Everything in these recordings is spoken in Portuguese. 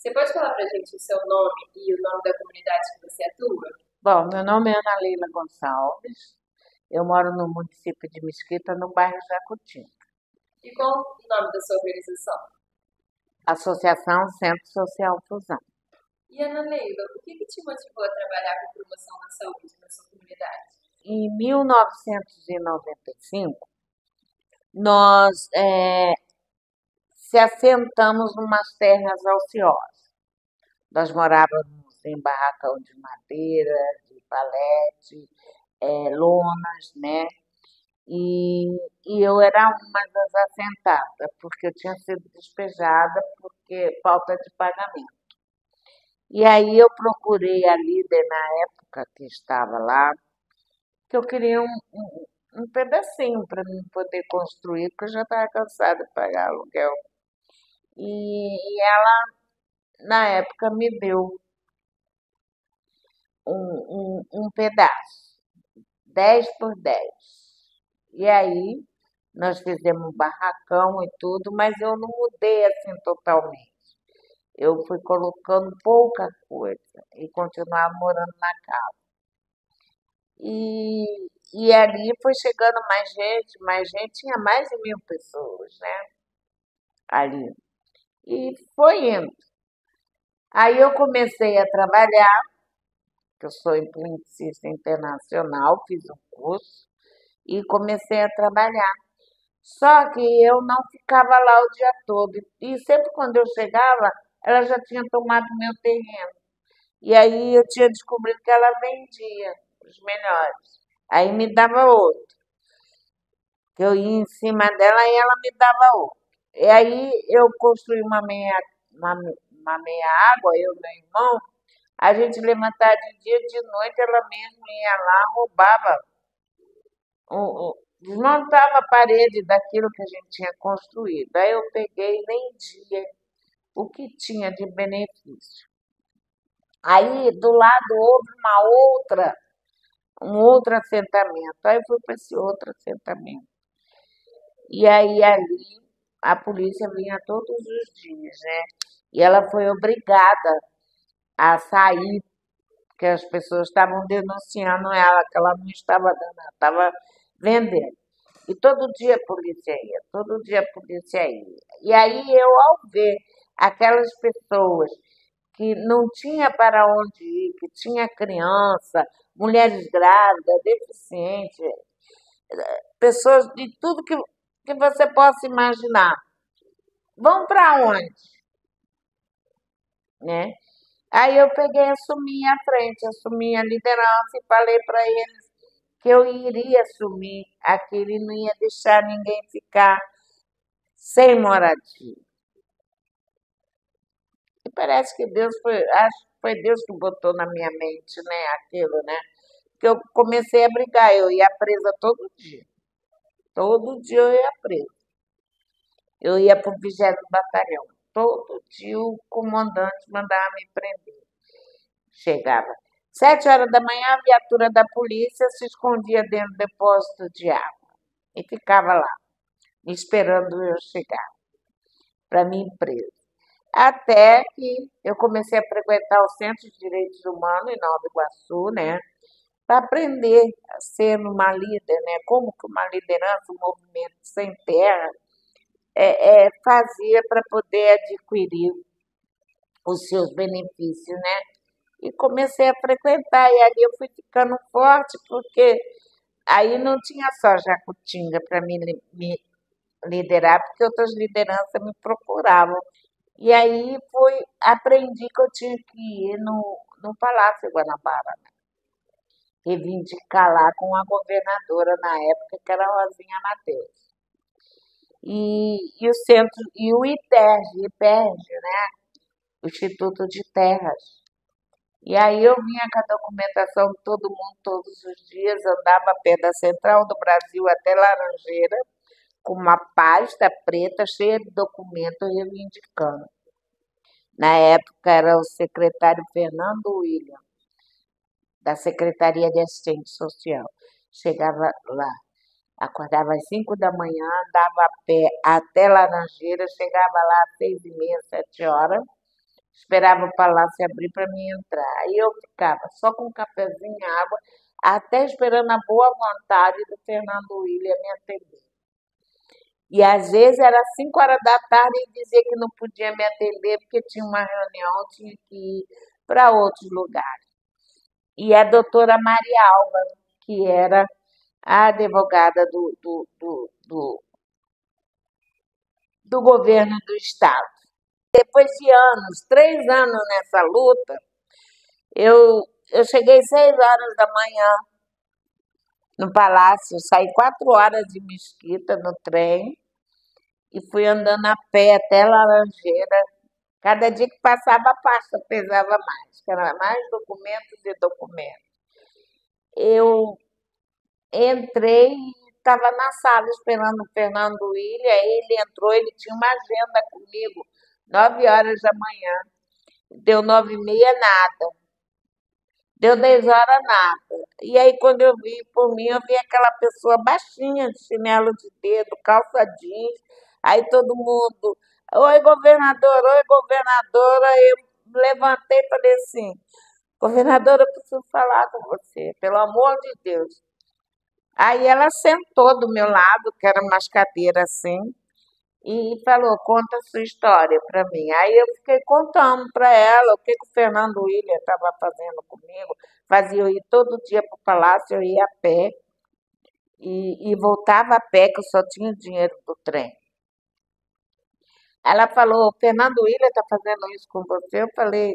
Você pode falar pra gente o seu nome e o nome da comunidade que você atua? Bom, meu nome é Ana Leila Gonçalves, eu moro no município de Mesquita, no bairro Jacutinga. E qual o nome da sua organização? Associação Centro Social Fusão. E Ana Leila, o que te motivou a trabalhar com promoção da saúde na sua comunidade? Em 1995, nós se assentamos numas terras ociosas. Nós morávamos em barracão de madeira, de palete, lonas, né? E, e eu era uma das assentadas, porque eu tinha sido despejada porque falta de pagamento. E aí eu procurei a líder na época que estava lá, que eu queria um pedacinho para mim poder construir, porque eu já estava cansada de pagar aluguel. E ela, na época, me deu um pedaço, 10 por 10. E aí nós fizemos um barracão e tudo, mas eu não mudei assim totalmente. Eu fui colocando pouca coisa e continuava morando na casa. E ali foi chegando mais gente, tinha mais de 1.000 pessoas, né? Ali. E foi indo. Aí eu comecei a trabalhar, que eu sou publicista internacional, fiz um curso e comecei a trabalhar. Só que eu não ficava lá o dia todo. E sempre quando eu chegava, ela já tinha tomado meu terreno. E aí eu tinha descobrido que ela vendia os melhores. Aí me dava outro. Que eu ia em cima dela e ela me dava outro. E aí eu construí uma, uma meia água, eu e meu irmão, a gente levantava de dia, de noite, ela mesma ia lá, roubava, desmontava a parede daquilo que a gente tinha construído. Aí eu peguei e vendia o que tinha de benefício. Aí do lado houve um outro assentamento. Aí eu fui para esse outro assentamento. E aí ali a polícia vinha todos os dias, né? E ela foi obrigada a sair, porque as pessoas estavam denunciando ela, que ela não estava dando, ela estava vendendo. E todo dia a polícia ia, todo dia a polícia ia. E aí eu, ao ver aquelas pessoas que não tinha para onde ir, que tinha criança, mulheres grávidas, deficientes, pessoas de tudo que você possa imaginar. Vão para onde? Né? Aí eu peguei, assumi a frente, assumi a liderança e falei para eles que eu iria assumir aquilo e não ia deixar ninguém ficar sem moradia. E parece que Deus foi, acho que foi Deus que botou na minha mente, né, aquilo, né? Que eu comecei a brigar, eu ia presa todo dia. Todo dia eu ia presa. Eu ia para o 20º Batalhão. Todo dia o comandante mandava me prender. Chegava. 7 horas da manhã, a viatura da polícia se escondia dentro do depósito de água e ficava lá, esperando eu chegar para mim presa. Até que eu comecei a frequentar o Centro de Direitos Humanos em Nova Iguaçu, né? Para aprender a ser uma líder, né? Como que uma liderança, um movimento sem terra fazia para poder adquirir os seus benefícios, né? E comecei a frequentar, e ali eu fui ficando forte, porque aí não tinha só Jacutinga para me liderar, porque outras lideranças me procuravam. E aí aprendi que eu tinha que ir no Palácio Guanabara, né? Reivindicar lá com a governadora na época, que era a Rosinha Mateus. E o centro, e o IPERJ, né? O Instituto de Terras. E aí eu vinha com a documentação de todo mundo todos os dias, andava a pé da Central do Brasil até Laranjeira, com uma pasta preta cheia de documentos reivindicando. Na época era o secretário Fernando William, da Secretaria de Assistência Social. Chegava lá, acordava às 5 da manhã, andava a pé até Laranjeira, chegava lá às 6h30, 7 horas, esperava o palácio abrir para mim entrar. Aí eu ficava só com um cafezinho e água, até esperando a boa vontade do Fernando William me atender. E às vezes era 5 horas da tarde e dizia que não podia me atender porque tinha uma reunião, tinha que ir para outros lugares. E a doutora Maria Alva, que era a advogada do governo do estado. Depois de anos, 3 anos nessa luta, eu cheguei 6 horas da manhã no palácio, saí 4 horas de Mesquita no trem e fui andando a pé até Laranjeira. Cada dia que passava a pasta pesava mais, que era mais documentos e documentos. Eu entrei e estava na sala esperando o Fernando William, ele entrou, ele tinha uma agenda comigo, 9 horas da manhã. Deu 9h30, nada. Deu 10 horas, nada. E aí, quando eu vi por mim, eu vi aquela pessoa baixinha, de chinelo de dedo, calça jeans. Aí todo mundo, oi, governadora. Eu levantei e falei assim, governadora, eu preciso falar com você, pelo amor de Deus. Aí ela sentou do meu lado, que era umas cadeiras assim, e falou, conta a sua história para mim. Aí eu fiquei contando para ela o que o Fernando William estava fazendo comigo. Fazia eu ir todo dia para o palácio, eu ia a pé e voltava a pé, que eu só tinha o dinheiro do trem. Ela falou, o Fernando William está fazendo isso com você? Eu falei,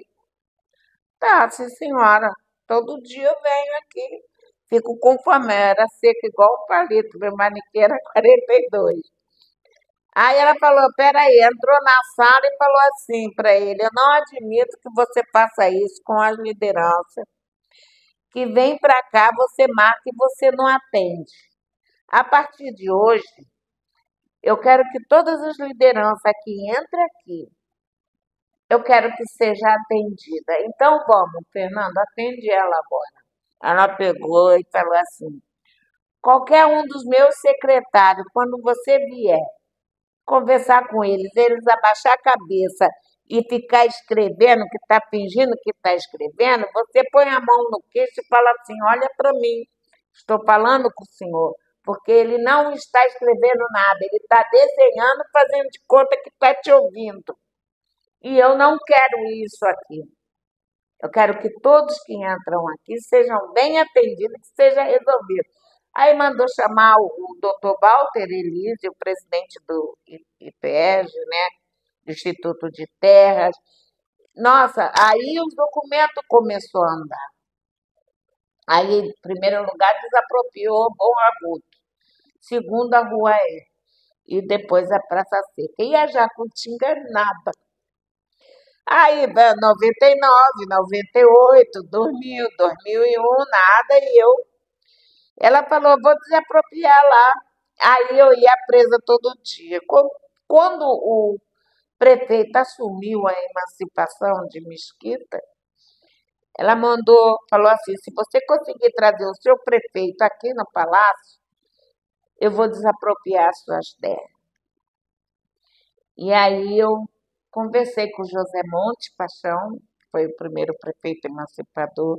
tá, sim senhora, todo dia eu venho aqui, fico com fome, era seco igual o palito, meu manequim era 42. Aí ela falou, peraí, entrou na sala e falou assim para ele, eu não admito que você faça isso com as lideranças, que vem para cá, você marca e você não atende. A partir de hoje, eu quero que todas as lideranças que entrem aqui, eu quero que seja atendida. Então vamos, Fernando, atende ela agora. Ela pegou e falou assim, qualquer um dos meus secretários, quando você vier conversar com eles, eles abaixar a cabeça e ficar escrevendo, que está fingindo que está escrevendo, você põe a mão no queixo e fala assim, olha para mim, estou falando com o senhor, porque ele não está escrevendo nada, ele está desenhando, fazendo de conta que está te ouvindo. E eu não quero isso aqui. Eu quero que todos que entram aqui sejam bem atendidos, que seja resolvido. Aí mandou chamar o doutor Walter Elise, o presidente do IPEG, né, do Instituto de Terras. Nossa, aí os documentos começou a andar. Aí, em primeiro lugar, desapropriou Bom Agudo. Segundo, a Rua E. E depois a Praça Seca. E a Jacutinga, nada. Aí, 99, 98, 2000, 2001, nada. E ela falou, vou desapropriar lá. Aí eu ia presa todo dia. Quando o prefeito assumiu a emancipação de Mesquita, ela falou assim, se você conseguir trazer o seu prefeito aqui no palácio, eu vou desapropriar as suas terras. E aí eu conversei com o José Monte Paixão, que foi o primeiro prefeito emancipador,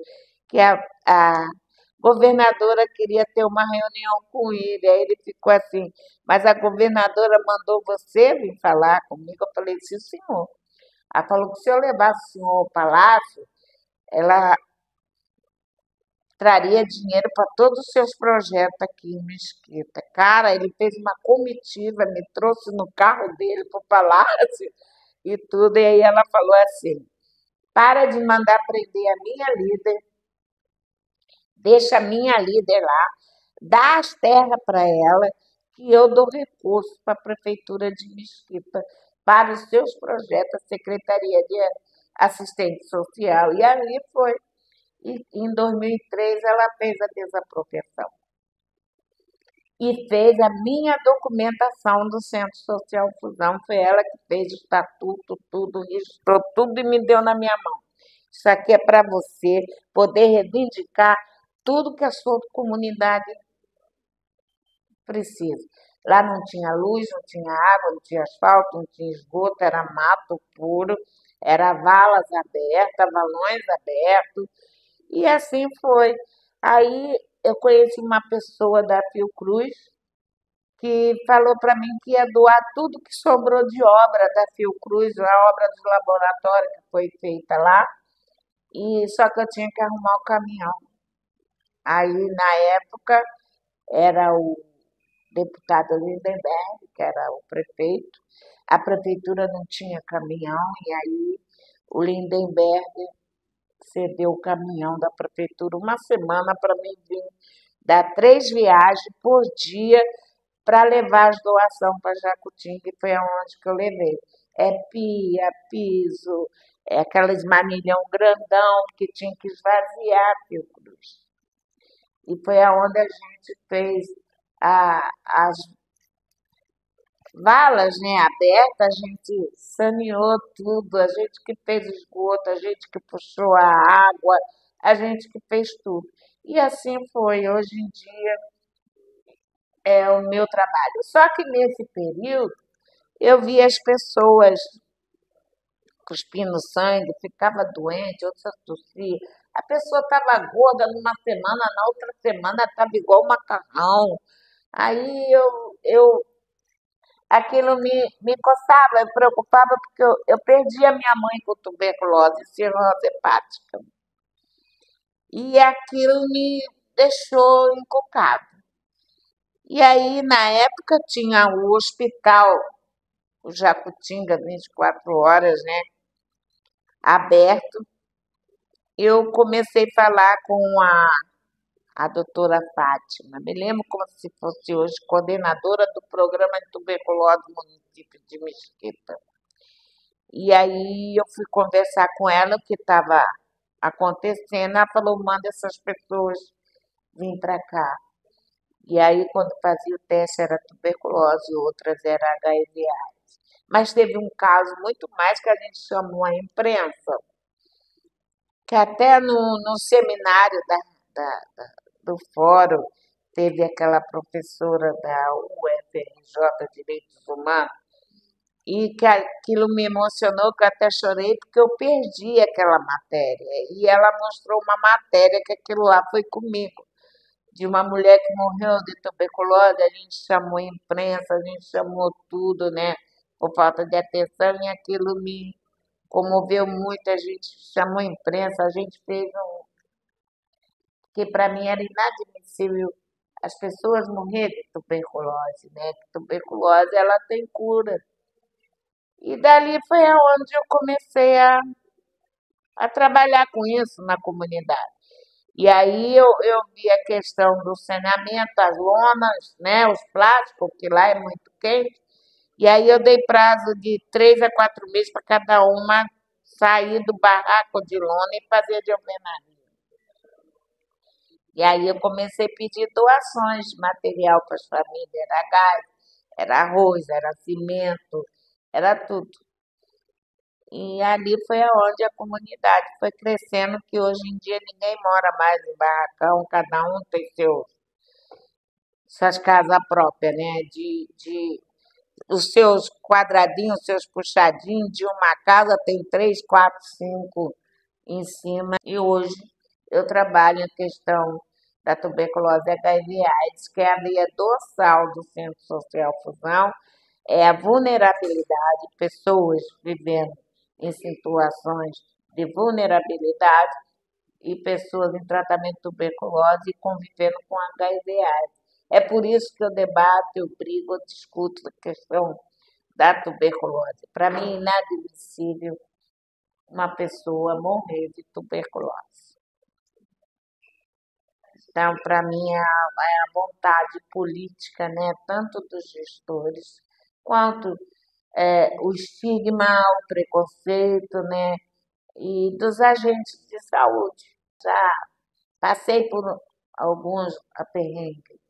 que a governadora queria ter uma reunião com ele. Aí ele ficou assim, mas a governadora mandou você vir falar comigo? Eu falei, sim, senhor. Ela falou que se eu levasse o senhor ao palácio, ela traria dinheiro para todos os seus projetos aqui em Mesquita. Cara, ele fez uma comitiva, me trouxe no carro dele para o palácio e tudo. E aí ela falou assim, para de mandar prender a minha líder, deixa a minha líder lá, dá as terras para ela, que eu dou recurso para a Prefeitura de Mesquita, para os seus projetos, a Secretaria de Assistente Social. E ali foi. E em 2003 ela fez a desapropriação. E fez a minha documentação do Centro Social Fusão. Foi ela que fez o estatuto, tudo, registrou tudo e me deu na minha mão. Isso aqui é para você poder reivindicar tudo que a sua comunidade precisa. Lá não tinha luz, não tinha água, não tinha asfalto, não tinha esgoto, era mato puro. Era valas abertas, valões abertos, e assim foi. Aí eu conheci uma pessoa da Fiocruz que falou para mim que ia doar tudo que sobrou de obra da Fiocruz, a obra do laboratório que foi feita lá, e só que eu tinha que arrumar o caminhão. Aí, na época, era o deputado Lindenberg, que era o prefeito. A prefeitura não tinha caminhão, e aí o Lindenberg cedeu o caminhão da prefeitura uma semana para mim vir dar 3 viagens por dia para levar as doações para Jacutinga, que foi aonde que eu levei. É pia, piso, é aqueles manilhão grandão que tinha que esvaziar, Fiocruz. E foi aonde a gente fez as valas, né, abertas, a gente saneou tudo, a gente que fez esgoto, a gente que puxou a água, a gente que fez tudo. E assim foi, hoje em dia é o meu trabalho. Só que nesse período eu vi as pessoas cuspindo sangue, ficava doente, outra tossia. A pessoa estava gorda numa semana, na outra semana estava igual macarrão. Aí aquilo me coçava, me preocupava, porque eu perdi a minha mãe com tuberculose, cirrose hepática. E aquilo me deixou encucado. E aí, na época, tinha o hospital, o Jacutinga, 24 horas, né, aberto. Eu comecei a falar com a doutora Fátima, me lembro como se fosse hoje, coordenadora do programa de tuberculose do município de Mesquita. E aí eu fui conversar com ela o que estava acontecendo. Ela falou, manda essas pessoas vir para cá. E aí, quando fazia o teste, era tuberculose, outras era HIV/AIDS. Mas teve um caso muito mais que a gente chamou a imprensa, que até no seminário do fórum teve aquela professora da UFRJ Direitos Humanos, e que aquilo me emocionou, que eu até chorei, porque eu perdi aquela matéria. E ela mostrou uma matéria que aquilo lá foi comigo, de uma mulher que morreu de tuberculose. A gente chamou a imprensa, a gente chamou tudo, né? Por falta de atenção, e aquilo me comoveu muito. A gente chamou a imprensa, a gente fez um. Que para mim era inadmissível as pessoas morrerem de tuberculose, né? Que tuberculose ela tem cura. E dali foi aonde eu comecei a trabalhar com isso na comunidade. E aí eu vi a questão do saneamento, as lonas, né, os plásticos, que lá é muito quente. E aí eu dei prazo de 3 a 4 meses para cada uma sair do barraco de lona e fazer de alvenaria. E aí eu comecei a pedir doações de material para as famílias. Era gás, era arroz, era cimento, era tudo. E ali foi aonde a comunidade foi crescendo, que hoje em dia ninguém mora mais em barracão, cada um tem suas casas próprias, né? Os seus quadradinhos, os seus puxadinhos de uma casa tem 3, 4, 5 em cima. E hoje eu trabalho em questão da tuberculose HIV/AIDS, que é a veia dorsal do Centro Social Fusão, é a vulnerabilidade, pessoas vivendo em situações de vulnerabilidade e pessoas em tratamento de tuberculose e convivendo com HIV/AIDS. É por isso que eu debato, eu brigo, eu discuto a questão da tuberculose. Para mim, é inadmissível uma pessoa morrer de tuberculose. Então, para mim, é a vontade política, né, tanto dos gestores quanto o estigma, o preconceito, né, e dos agentes de saúde. Já passei por alguns aperrengues,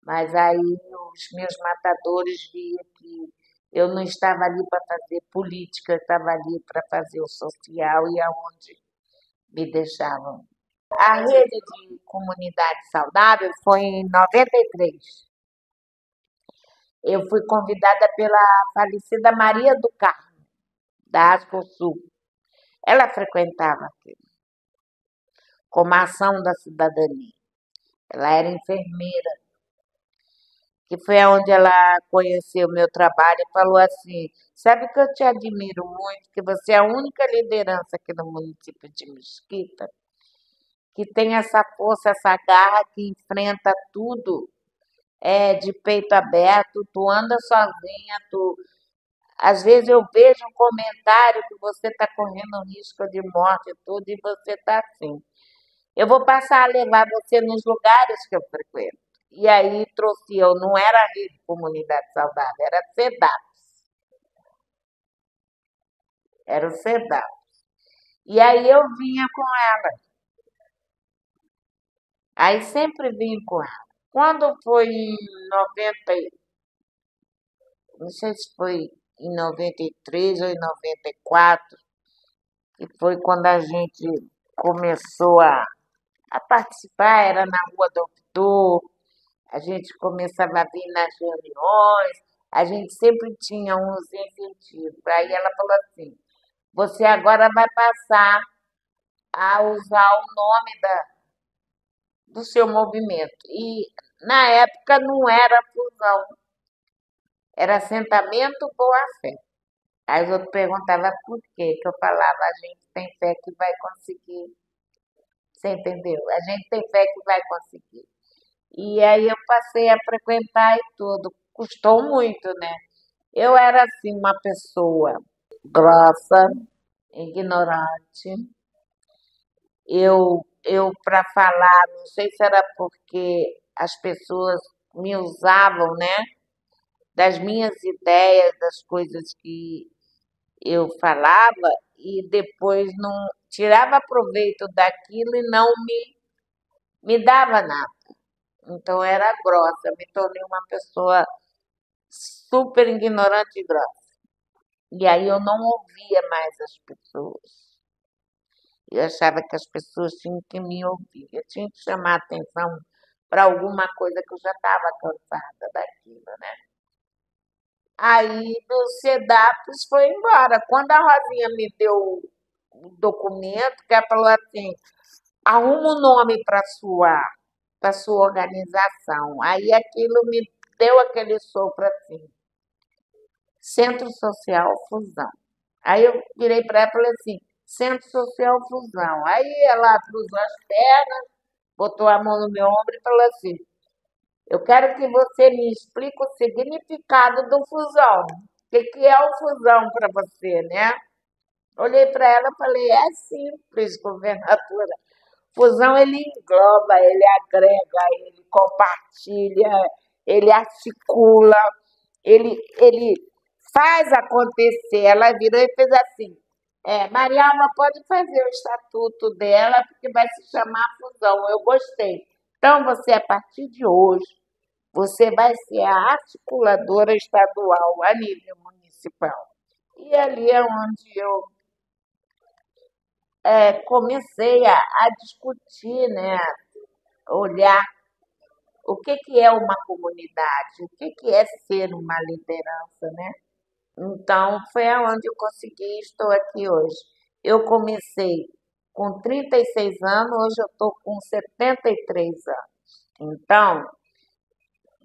mas aí os meus matadores viam que eu não estava ali para fazer política, eu estava ali para fazer o social e aonde me deixavam. A rede de comunidade saudável foi em 93. Eu fui convidada pela falecida Maria do Carmo, da Ascosul. Ela frequentava aquilo, como a ação da cidadania. Ela era enfermeira, que foi onde ela conheceu o meu trabalho e falou assim: sabe que eu te admiro muito, que você é a única liderança aqui no município de Mesquita que tem essa força, essa garra, que enfrenta tudo de peito aberto, tu anda sozinha, tu. Às vezes eu vejo um comentário que você está correndo risco de morte e tudo, e você está assim. Eu vou passar a levar você nos lugares que eu frequento. E aí trouxe eu, não era a Rede Comunidade Saudável, era CEDAP, era o CEDAP. E aí eu vinha com ela, aí sempre vim com ela. Quando foi em 90, não sei se foi em 93 ou em 94, que foi quando a gente começou a participar, era na Rua do Ouvidor, a gente começava a vir nas reuniões, a gente sempre tinha uns incentivos. Aí ela falou assim: você agora vai passar a usar o nome do seu movimento. E na época não era fusão, era assentamento Boa Fé. Aí os outros perguntavam por quê, que eu falava: a gente tem fé que vai conseguir. Você entendeu? A gente tem fé que vai conseguir. E aí eu passei a frequentar e tudo. Custou muito, né? Eu era assim uma pessoa grossa, ignorante. Eu para falar, não sei se era porque as pessoas me usavam, né? Das minhas ideias, das coisas que eu falava e depois não tirava proveito daquilo e não me dava nada. Então era grossa, eu me tornei uma pessoa super ignorante e grossa. E aí eu não ouvia mais as pessoas. Eu achava que as pessoas tinham que me ouvir. Eu tinha que chamar atenção para alguma coisa que eu já estava cansada daquilo, né? Aí do SEDAPS foi embora. Quando a Rosinha me deu o documento, que ela falou assim: arruma um nome para sua organização. Aí aquilo me deu aquele sopro assim: Centro Social Fusão. Aí eu virei para ela e falei assim: Centro Social Fusão. Aí ela cruzou as pernas, botou a mão no meu ombro e falou assim: eu quero que você me explique o significado do fusão. O que é o fusão para você, né? Olhei para ela e falei: é simples, governadora. Fusão ele engloba, ele agrega, ele compartilha, ele articula, ele faz acontecer. Ela virou e fez assim: Maria Alma pode fazer o estatuto dela, porque vai se chamar Fusão. Eu gostei. Então, você, a partir de hoje, você vai ser a articuladora estadual a nível municipal. E ali é onde eu comecei a discutir, né, olhar o que é uma comunidade, o que é ser uma liderança, né? Então, foi aonde eu consegui, estou aqui hoje. Eu comecei com 36 anos, hoje eu estou com 73 anos. Então,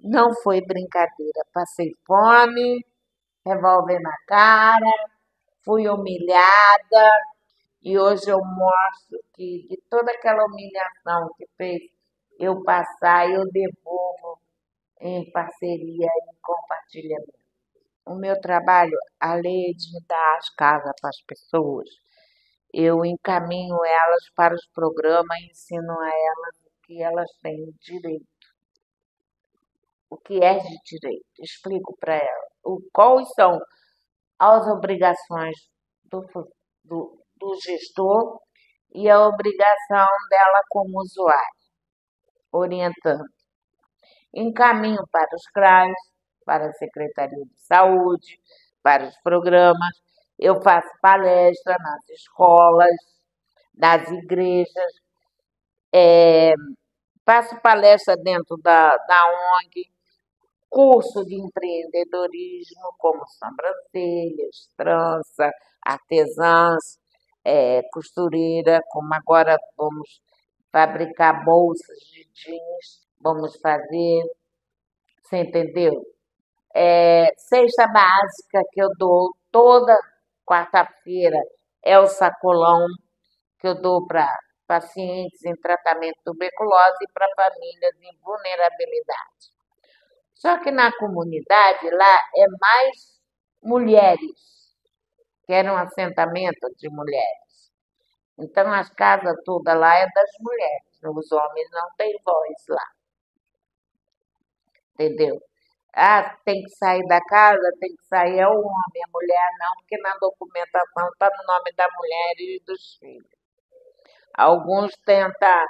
não foi brincadeira. Passei fome, revólver na cara, fui humilhada e hoje eu mostro que de toda aquela humilhação que fez eu passar, eu devolvo em parceria e em compartilhamento. O meu trabalho, além de dar as casas para as pessoas, eu encaminho elas para os programas e ensino a elas o que elas têm direito, o que é de direito. Explico para elas quais são as obrigações do gestor e a obrigação dela como usuário, orientando. Encaminho para os CRAs, para a Secretaria de Saúde, para os programas. Eu faço palestra nas escolas, nas igrejas, faço palestra dentro da ONG, curso de empreendedorismo, como sobrancelhas, trança, artesãs. costureira, como agora vamos fabricar bolsas de jeans, vamos fazer, você entendeu? Cesta básica que eu dou toda quarta-feira é o sacolão que eu dou para pacientes em tratamento de tuberculose e para famílias em vulnerabilidade. Só que na comunidade lá é mais mulheres, que era um assentamento de mulheres. Então as casas todas lá é das mulheres, os homens não têm voz lá, entendeu? Ah, tem que sair da casa, tem que sair é o homem, a mulher não, porque na documentação está no nome da mulher e dos filhos. Alguns tentam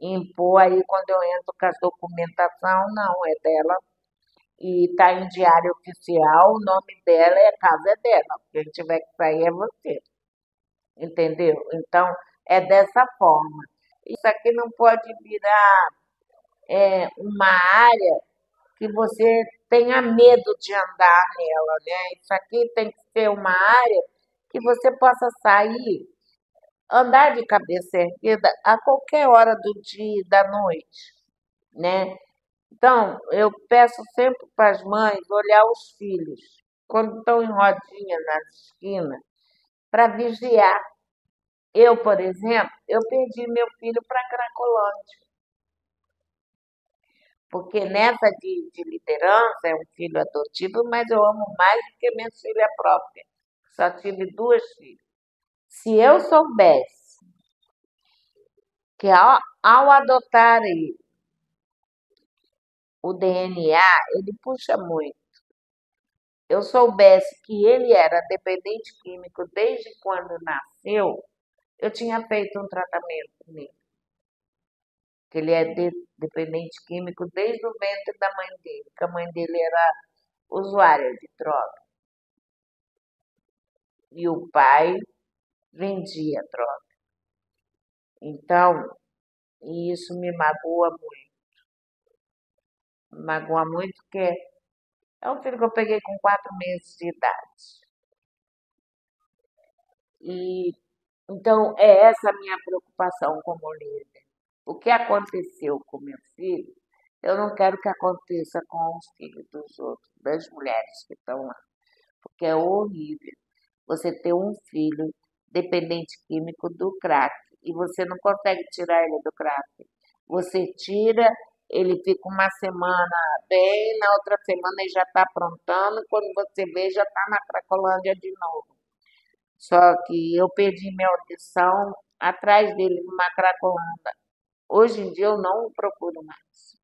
impor aí quando eu entro com a documentação, não, é dela. E está em diário oficial, o nome dela é a casa é dela. Quem tiver que sair é você. Entendeu? Então, é dessa forma. Isso aqui não pode virar uma área que você tenha medo de andar nela, né? Isso aqui tem que ser uma área que você possa sair, andar de cabeça erguida a qualquer hora do dia e da noite, né? Então, eu peço sempre para as mães olhar os filhos, quando estão em rodinha nas esquinas, para vigiar. Eu, por exemplo, eu perdi meu filho para a Cracolândia, porque nessa de liderança é um filho adotivo, mas eu amo mais do que minha filha própria. Só tive duas filhas. Se eu soubesse que ao adotar ele, o DNA, ele puxa muito. Eu soubesse que ele era dependente químico desde quando nasceu, eu tinha feito um tratamento nele. Que ele é dependente químico desde o ventre da mãe dele, que a mãe dele era usuária de droga. E o pai vendia droga. Então, isso me magoa muito. Me magoa muito porque é um filho que eu peguei com 4 meses de idade. E então é essa a minha preocupação como líder. O que aconteceu com meu filho, eu não quero que aconteça com os filhos dos outros, das mulheres que estão lá, porque é horrível você ter um filho dependente químico do crack e você não consegue tirar ele do crack. Você tira, ele fica uma semana bem, na outra semana ele já está aprontando, quando você vê já está na Cracolândia de novo. Só que eu perdi minha audição atrás dele numa Cracolândia. Hoje em dia eu não o procuro mais.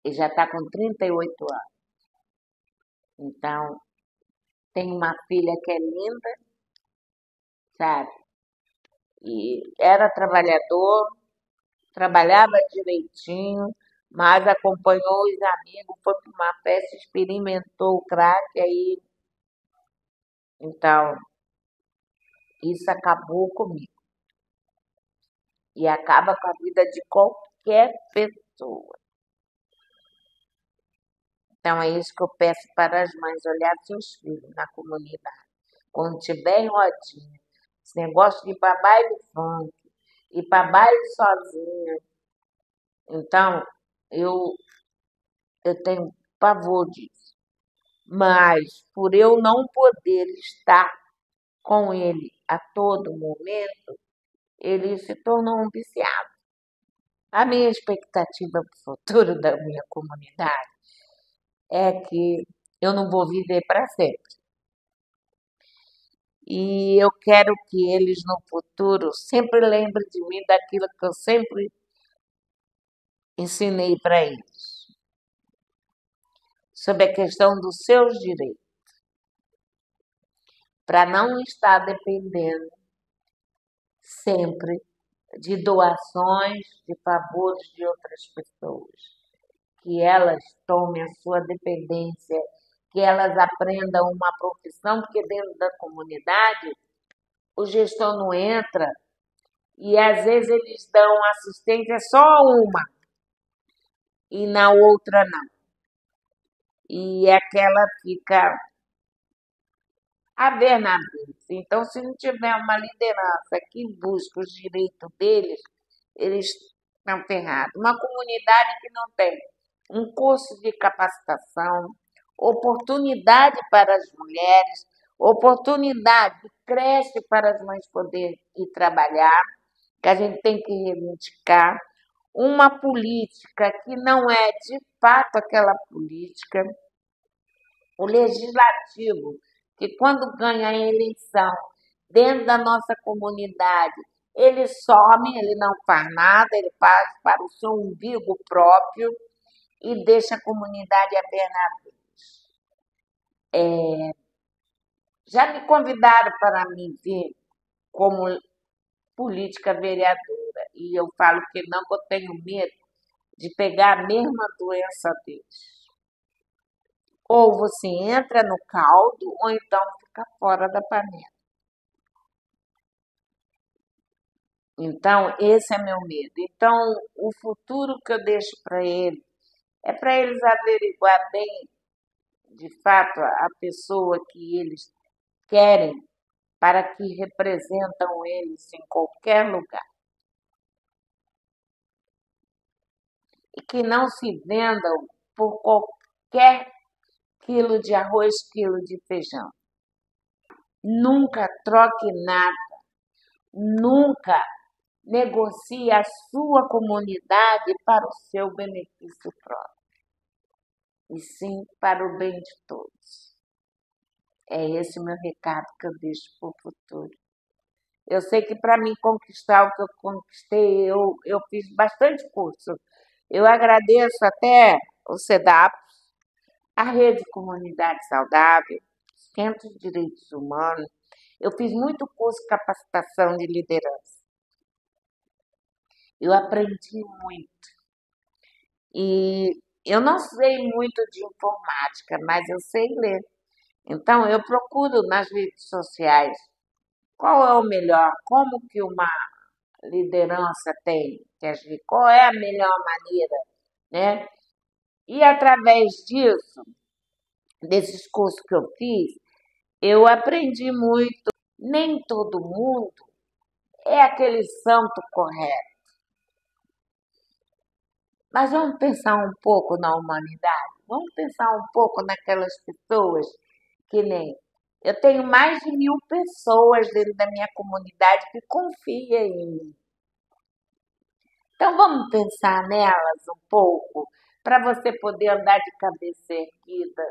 Ele já está com 38 anos. Então, tem uma filha que é linda, sabe? E era trabalhador, trabalhava direitinho, mas acompanhou os amigos, foi para uma festa, experimentou o crack aí. Então, isso acabou comigo. E acaba com a vida de qualquer pessoa. Então, é isso que eu peço para as mães, olhar seus filhos na comunidade. Quando tiver em rodinha, esse negócio de ir para baile funk, ir para baile sozinha. Então, eu, eu tenho pavor disso. Mas, por eu não poder estar com ele a todo momento, ele se tornou um viciado. A minha expectativa para o futuro da minha comunidade é que eu não vou viver para sempre. E eu quero que eles no futuro sempre lembrem de mim daquilo que eu sempre ensinei para eles, sobre a questão dos seus direitos, para não estar dependendo sempre de doações, de favores de outras pessoas, que elas tomem a sua dependência, que elas aprendam uma profissão, porque dentro da comunidade o gestor não entra e às vezes eles dão assistência só uma e na outra não. E aquela fica a ver na vida. Então, se não tiver uma liderança que busca os direitos deles, eles estão ferrados. Uma comunidade que não tem um curso de capacitação, oportunidade para as mulheres, oportunidade de creche para as mães poderem ir trabalhar, que a gente tem que reivindicar, uma política que não é de fato aquela política, o legislativo, que quando ganha a eleição dentro da nossa comunidade, ele some, ele não faz nada, ele faz para o seu umbigo próprio e deixa a comunidade a bernar. Já me convidaram para me ver como política vereadora e eu falo que não, que eu tenho medo de pegar a mesma doença deles. Ou você entra no caldo, ou então fica fora da panela. Então, esse é meu medo. Então, o futuro que eu deixo para eles é para eles averiguar bem, de fato, a pessoa que eles querem para que representam eles em qualquer lugar. E que não se vendam por qualquer quilo de arroz, quilo de feijão. Nunca troque nada, nunca negocie a sua comunidade para o seu benefício próprio, e sim para o bem de todos. É esse o meu recado que eu deixo para o futuro. Eu sei que para mim conquistar o que eu conquistei, eu fiz bastante curso. Eu agradeço até o CEDAP, a Rede Comunidade Saudável, Centro de Direitos Humanos. Eu fiz muito curso de capacitação de liderança. Eu aprendi muito. E eu não sei muito de informática, mas eu sei ler. Então, eu procuro nas redes sociais qual é o melhor, como que uma liderança tem que agir, qual é a melhor maneira, né? E através disso, desses cursos que eu fiz, eu aprendi muito. Nem todo mundo é aquele santo correto. Mas vamos pensar um pouco na humanidade, vamos pensar um pouco naquelas pessoas que nem. Eu tenho mais de 1000 pessoas dentro da minha comunidade que confiam em mim. Então vamos pensar nelas um pouco, para você poder andar de cabeça erguida,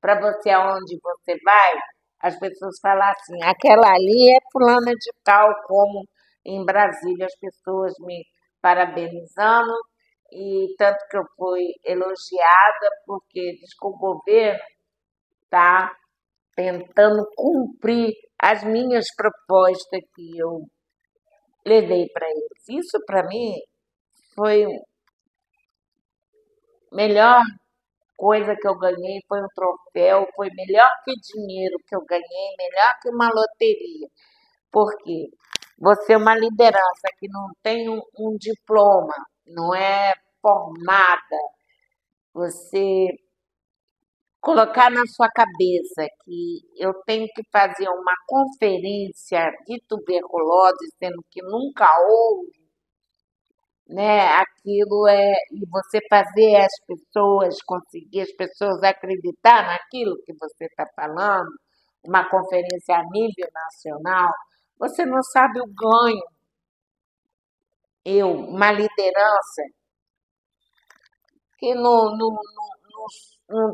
para você aonde você vai, as pessoas falam assim, aquela ali é fulana de tal, como em Brasília as pessoas me parabenizando, e tanto que eu fui elogiada, porque diz que o governo está tentando cumprir as minhas propostas que eu levei para eles. Isso, para mim, foi a melhor coisa que eu ganhei, foi um troféu, foi melhor que dinheiro que eu ganhei, melhor que uma loteria. Porque você é uma liderança que não tem um diploma, não é formada, você colocar na sua cabeça que eu tenho que fazer uma conferência de tuberculose, sendo que nunca houve, né? Aquilo é, e você fazer as pessoas, conseguir as pessoas acreditar naquilo que você está falando, uma conferência a nível nacional, você não sabe o ganho. Uma liderança que não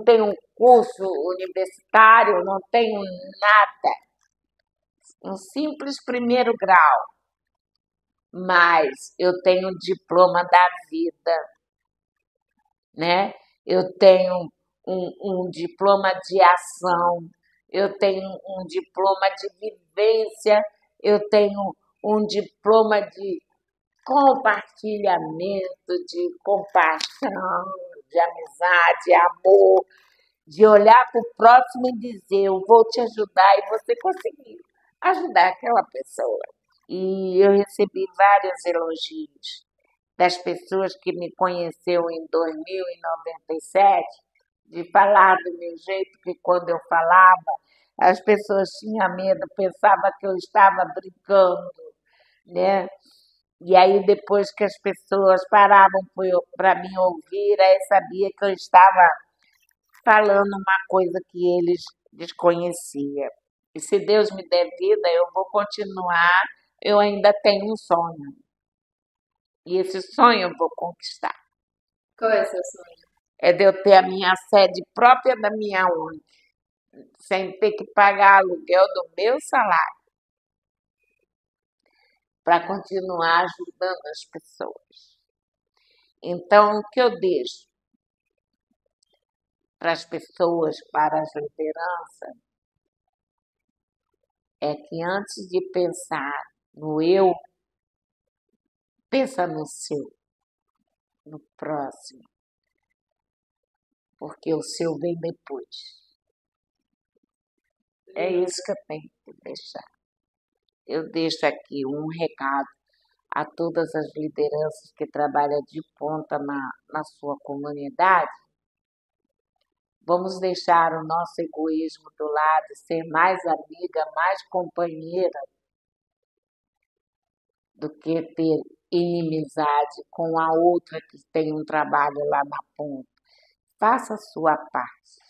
tem um curso universitário, não tenho nada, um simples primeiro grau, mas eu tenho o diploma da vida, né? Eu tenho um diploma de ação, eu tenho um diploma de vivência, eu tenho um diploma de compartilhamento, de compaixão, de amizade, amor, de olhar para o próximo e dizer, eu vou te ajudar e você conseguir ajudar aquela pessoa. E eu recebi vários elogios das pessoas que me conheceu em 2097, de falar do meu jeito, que quando eu falava, as pessoas tinham medo, pensavam que eu estava brincando, né? E aí, depois que as pessoas paravam para me ouvir, aí sabia que eu estava falando uma coisa que eles desconheciam. E se Deus me der vida, eu vou continuar. Eu ainda tenho um sonho. E esse sonho eu vou conquistar. Qual é o seu sonho? É de eu ter a minha sede própria da minha ONG, sem ter que pagar aluguel do meu salário, para continuar ajudando as pessoas. Então, o que eu deixo para as pessoas, para as lideranças, é que antes de pensar no eu, pensa no seu, no próximo, porque o seu vem depois. É isso que eu tenho que deixar. Eu deixo aqui um recado a todas as lideranças que trabalham de ponta na sua comunidade. Vamos deixar o nosso egoísmo do lado, ser mais amiga, mais companheira, do que ter inimizade com a outra que tem um trabalho lá na ponta. Faça a sua parte.